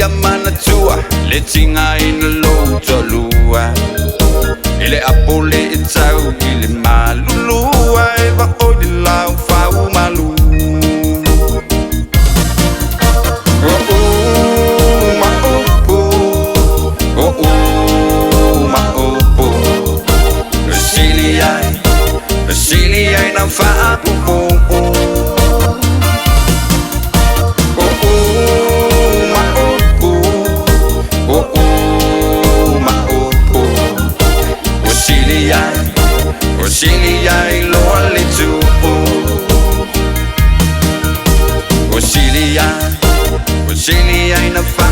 mana tua le tinga ina lo Jollo ile apole itau ile malulu ai va odi la fa malu Sili na fa Sili ai lo le tu Sili ai na fa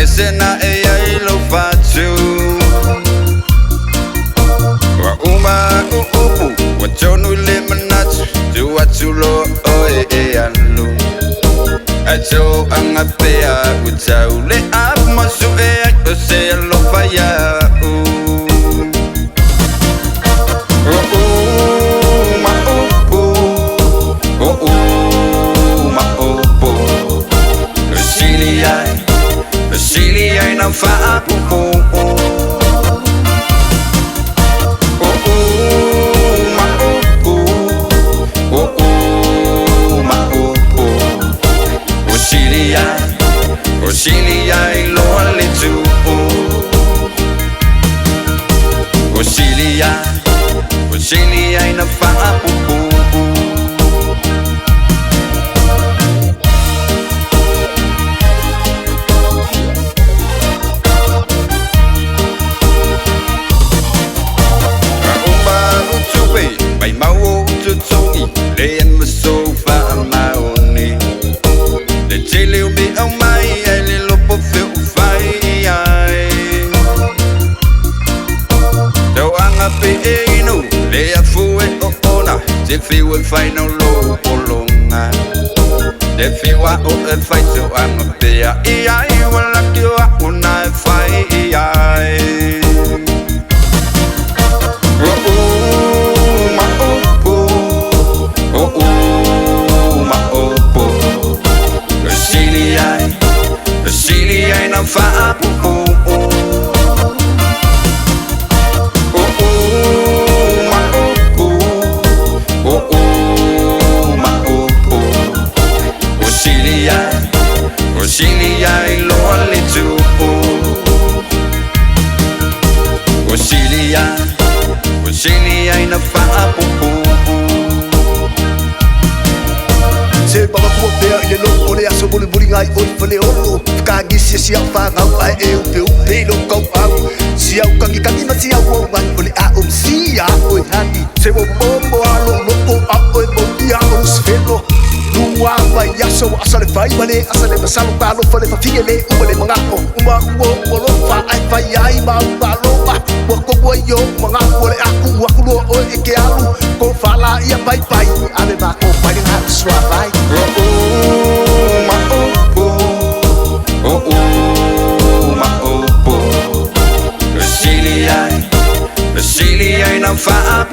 Esena e ALOFA wa uma upu wa jonu le manatu tu atulo oe e alu ajo angapea utau le ap masu e ose ALOFA ya Sili ai na fa Sili ai lo le tu Sili ai na fa MAIMAU tutongi le en masofa maoni le tele umi au mai ele lopo feu fai ai do anga pe inu le afu e ona te fiu e fai no lo polonga te fiu a o e fai so anga pe ai wala kio a una e fai ai Sili ai na fa Sili ai lo le tu Sili ai na fa Se baba kua pea i le lo o le aso boli boli ngai o fale olo Kangi si au wha ngau ai e upe upe lo kau au Si au kangi na si au o ngai o le a si a o e hati Se wo mombo alo lopo a o e moki a o sfelo Lua mai aso o asa le fai male Asa le masalo pa lo fale fa fige le uma le mga o Uma ua lo fa ai fai ai ma uma lo ma Ua koua yo mga o le aku lo o e ke alu Ko fala ia pai pai Ale ma ko pai nga swa vai Sili ai na fa